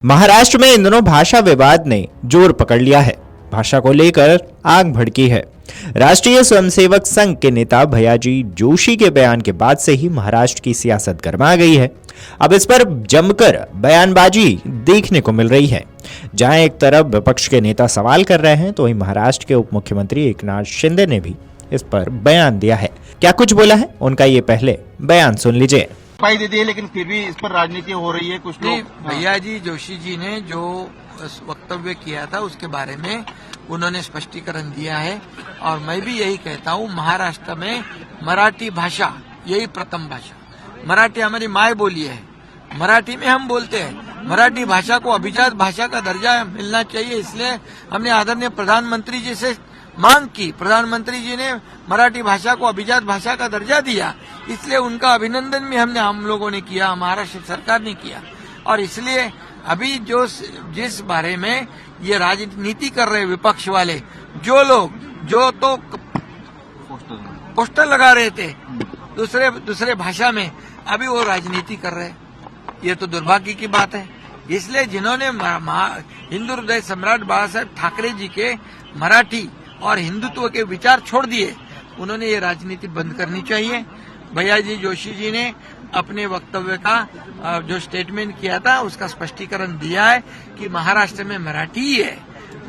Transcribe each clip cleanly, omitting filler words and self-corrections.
महाराष्ट्र में इन दिनों भाषा विवाद ने जोर पकड़ लिया है। भाषा को लेकर आग भड़की है। राष्ट्रीय स्वयंसेवक संघ के नेता भैयाजी जोशी के बयान के बाद से ही महाराष्ट्र की सियासत गर्मा गई है। अब इस पर जमकर बयानबाजी देखने को मिल रही है। जहां एक तरफ विपक्ष के नेता सवाल कर रहे हैं, तो वहीं महाराष्ट्र के उप मुख्यमंत्री एकनाथ शिंदे ने भी इस पर बयान दिया है। क्या कुछ बोला है, उनका ये पहले बयान सुन लीजिए। दे दी है, लेकिन फिर भी इस पर राजनीति हो रही है। कुछ लोग भैयाजी जोशी जी ने जो वक्तव्य किया था उसके बारे में उन्होंने स्पष्टीकरण दिया है, और मैं भी यही कहता हूँ, महाराष्ट्र में मराठी भाषा यही प्रथम भाषा, मराठी हमारी माय बोली है, मराठी में हम बोलते हैं। मराठी भाषा को अभिजात भाषा का दर्जा मिलना चाहिए, इसलिए हमने आदरणीय प्रधानमंत्री जी से मांग की। प्रधानमंत्री जी ने मराठी भाषा को अभिजात भाषा का दर्जा दिया, इसलिए उनका अभिनंदन भी हम लोगों ने किया, महाराष्ट्र सरकार ने किया। और इसलिए अभी जिस बारे में ये राजनीति कर रहे विपक्ष वाले जो लोग जो तो पोस्टर लगा रहे थे दूसरे भाषा में, अभी वो राजनीति कर रहे, ये तो दुर्भाग्य की बात है। इसलिए जिन्होंने हिंदू हृदय सम्राट बाला साहेब ठाकरे जी के मराठी और हिंदुत्व के विचार छोड़ दिए, उन्होंने ये राजनीति बंद करनी चाहिए। भैयाजी जोशी जी ने अपने वक्तव्य का जो स्टेटमेंट किया था उसका स्पष्टीकरण दिया है कि महाराष्ट्र में मराठी ही है,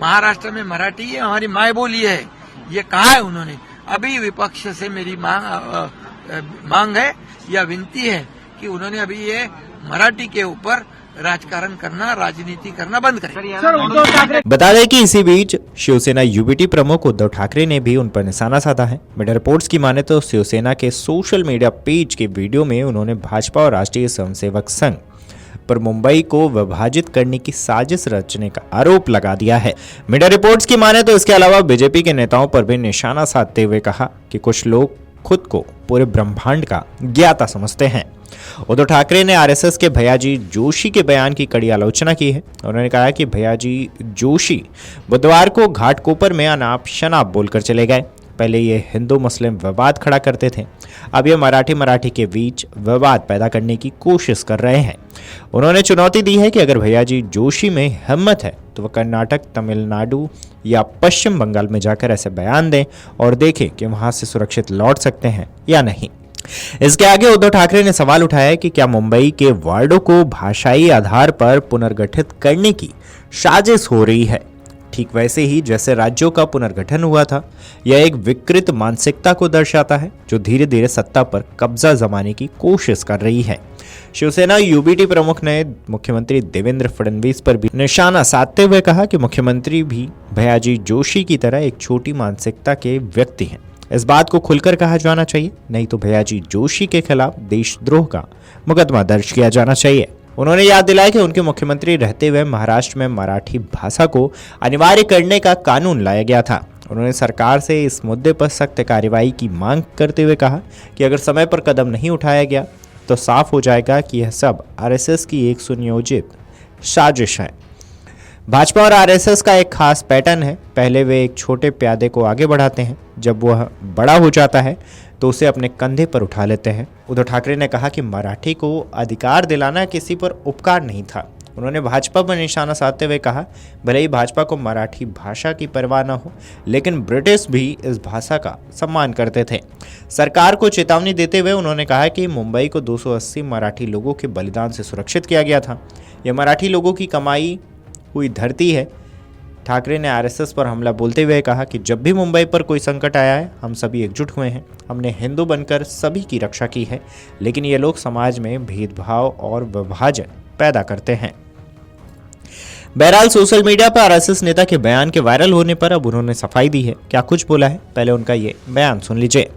महाराष्ट्र में मराठी है, हमारी माय बोली है, ये कहा है उन्होंने। अभी विपक्ष से मेरी मांग है या विनती है कि उन्होंने अभी ये मराठी के ऊपर राजकारण करना, राजनीति करना बंद करें। बता दें कि इसी बीच शिवसेना यूबीटी प्रमुख उद्धव ठाकरे ने भी उन पर निशाना साधा है। मीडिया रिपोर्ट्स की माने तो शिवसेना के सोशल मीडिया पेज के वीडियो में उन्होंने भाजपा और राष्ट्रीय स्वयंसेवक संघ पर मुंबई को विभाजित करने की साजिश रचने का आरोप लगा दिया है। मीडिया रिपोर्ट्स की माने तो इसके अलावा बीजेपी के नेताओं पर भी निशाना साधते हुए कहा कि कुछ लोग खुद को पूरे ब्रह्मांड का ज्ञाता समझते हैं। उद्धव ठाकरे ने आरएसएस के भैयाजी जोशी के बयान की कड़ी आलोचना की है। उन्होंने कहा कि भैयाजी जोशी बुधवार को घाटकोपर में अनाप शनाप बोलकर चले गए। पहले ये हिंदू मुस्लिम विवाद खड़ा करते थे, अब ये मराठी के बीच विवाद पैदा करने की कोशिश कर रहे हैं। उन्होंने चुनौती दी है कि अगर भैयाजी जोशी में हिम्मत है तो वह कर्नाटक, तमिलनाडु या पश्चिम बंगाल में जाकर ऐसे बयान दें और देखें कि वहां से सुरक्षित लौट सकते हैं या नहीं। इसके आगे उद्धव ठाकरे ने सवाल उठाया कि क्या मुंबई के वार्डों को भाषाई आधार पर पुनर्गठित करने की साजिश हो रही है, ठीक वैसे ही जैसे राज्यों का पुनर्गठन हुआ था। यह एक विकृत मानसिकता को दर्शाता है जो धीरे धीरे सत्ता पर कब्जा जमाने की कोशिश कर रही है। शिवसेना यूबीटी प्रमुख ने मुख्यमंत्री देवेंद्र फडणवीस पर भी निशाना साधते हुए कहा कि मुख्यमंत्री भी भैयाजी जोशी की तरह एक छोटी मानसिकता के व्यक्ति हैं। इस बात को खुलकर कहा जाना चाहिए, नहीं तो भैयाजी जोशी के खिलाफ देशद्रोह का मुकदमा दर्ज किया जाना चाहिए। उन्होंने याद दिलाया कि उनके मुख्यमंत्री रहते हुए महाराष्ट्र में मराठी भाषा को अनिवार्य करने का कानून लाया गया था। उन्होंने सरकार से इस मुद्दे पर सख्त कार्रवाई की मांग करते हुए कहा कि अगर समय पर कदम नहीं उठाया गया तो साफ हो जाएगा कि यह सब आरएसएस की एक सुनियोजित साजिश है। भाजपा और आरएसएस का एक खास पैटर्न है, पहले वे एक छोटे प्यादे को आगे बढ़ाते हैं, जब वह बड़ा हो जाता है तो उसे अपने कंधे पर उठा लेते हैं। उद्धव ठाकरे ने कहा कि मराठी को अधिकार दिलाना किसी पर उपकार नहीं था। उन्होंने भाजपा पर निशाना साधते हुए कहा, भले ही भाजपा को मराठी भाषा की परवाह न हो, लेकिन ब्रिटिश भी इस भाषा का सम्मान करते थे। सरकार को चेतावनी देते हुए उन्होंने कहा कि मुंबई को 280 मराठी लोगों के बलिदान से सुरक्षित किया गया था। यह मराठी लोगों की कमाई हुई धरती है। ठाकरे ने आरएसएस पर हमला बोलते हुए कहा कि जब भी मुंबई पर कोई संकट आया है, हम सभी एकजुट हुए हैं। हमने हिंदू बनकर सभी की रक्षा की है, लेकिन ये लोग समाज में भेदभाव और विभाजन पैदा करते हैं। बहरहाल सोशल मीडिया पर आरएसएस नेता के बयान के वायरल होने पर अब उन्होंने सफाई दी है। क्या कुछ बोला है, पहले उनका ये बयान सुन लीजिए।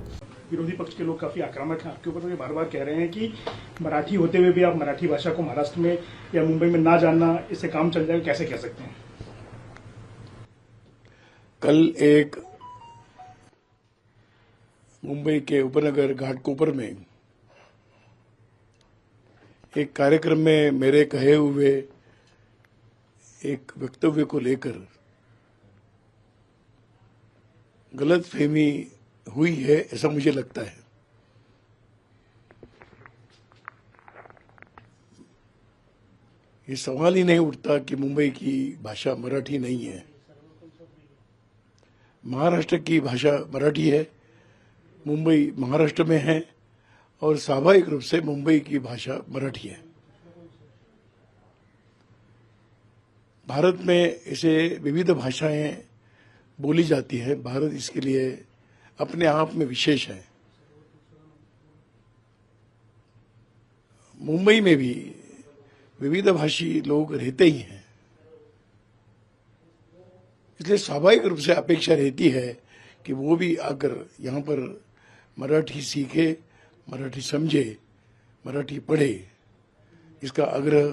विरोधी पक्ष के लोग काफी आक्रामक हैं आपके ऊपर, तो ये बार बार कह रहे हैं कि मराठी होते हुए भी आप मराठी भाषा को महाराष्ट्र में या मुंबई में ना जानना, इससे काम चल जाएगा, कैसे कह सकते हैं? कल एक मुंबई के उपनगर घाटकोपर में एक कार्यक्रम में मेरे कहे हुए एक वक्तव्य को लेकर गलतफहमी हुई है, ऐसा मुझे लगता है। ये सवाल ही नहीं उठता कि मुंबई की भाषा मराठी नहीं है। महाराष्ट्र की भाषा मराठी है, मुंबई महाराष्ट्र में है और स्वाभाविक रूप से मुंबई की भाषा मराठी है। भारत में ऐसे विविध भाषाएं बोली जाती है। भारत इसके लिए अपने आप में विशेष है। मुंबई में भी विविध भाषी लोग रहते ही हैं, इसलिए स्वाभाविक रूप से अपेक्षा रहती है कि वो भी आकर यहाँ पर मराठी सीखे, मराठी समझे, मराठी पढ़े। इसका आग्रह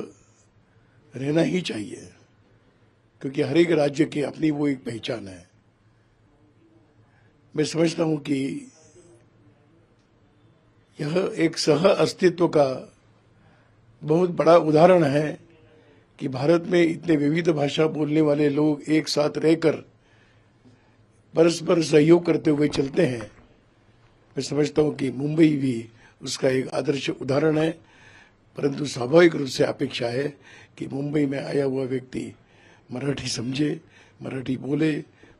रहना ही चाहिए, क्योंकि हर एक राज्य की अपनी वो एक पहचान है। मैं समझता हूं कि यह एक सह अस्तित्व का बहुत बड़ा उदाहरण है कि भारत में इतने विविध भाषा बोलने वाले लोग एक साथ रहकर परस्पर सहयोग करते हुए चलते हैं। मैं समझता हूं कि मुंबई भी उसका एक आदर्श उदाहरण है, परंतु स्वाभाविक रूप से अपेक्षा है कि मुंबई में आया हुआ व्यक्ति मराठी समझे, मराठी बोले,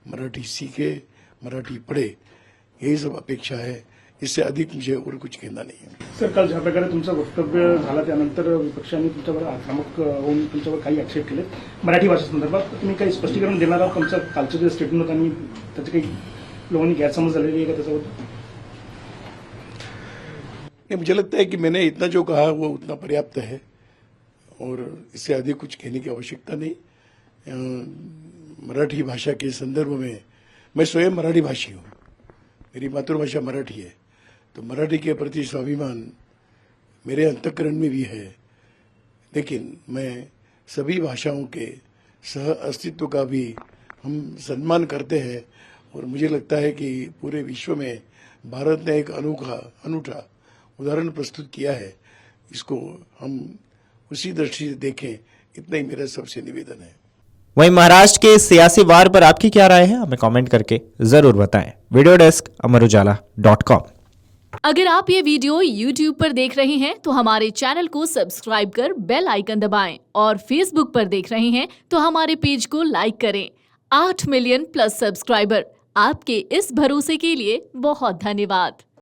मराठी सीखे, मराठी पढ़े। यही सब अपेक्षा है। इससे अधिक मुझे और कुछ कहना नाही आहे। सर, काल ज्या प्रकारे तुमचं वक्तव्य झालं त्यानंतर विपक्षांनी तुमच्यावर आक्रमक होऊन तुमच्यावर काही आक्षेप केले मराठी भाषेसंदर्भात। तुम्ही काही स्पष्टीकरण देणार आहात? तुमचं कालचं जे स्टेटमेंट होतं आणि त्याचे काही लोकांनी गैरसमज झालेली आहे का त्याच्याबद्दल? मुझे लगता है कि मैंने इतना जो कहा वो उतना पर्याप्त है और इससे अधिक कुछ कहने की आवश्यकता नहीं। मराठी भाषा के संदर्भ में मैं स्वयं मराठी भाषी हूँ, मेरी मातृभाषा मराठी है, तो मराठी के प्रति स्वाभिमान मेरे अंतःकरण में भी है। लेकिन मैं सभी भाषाओं के सह अस्तित्व का भी हम सम्मान करते हैं और मुझे लगता है कि पूरे विश्व में भारत ने एक अनूठा उदाहरण प्रस्तुत किया है। इसको हम उसी दृष्टि से देखें, इतना ही मेरा सबसे निवेदन है। वहीं महाराष्ट्र के सियासी वार पर आपकी क्या राय है, हमें कमेंट करके जरूर बताएं। Video desk amarujala.com। अगर आप ये वीडियो YouTube पर देख रहे हैं तो हमारे चैनल को सब्सक्राइब कर बेल आइकन दबाएं और Facebook पर देख रहे हैं तो हमारे पेज को लाइक करें। 8 मिलियन प्लस सब्सक्राइबर, आपके इस भरोसे के लिए बहुत धन्यवाद।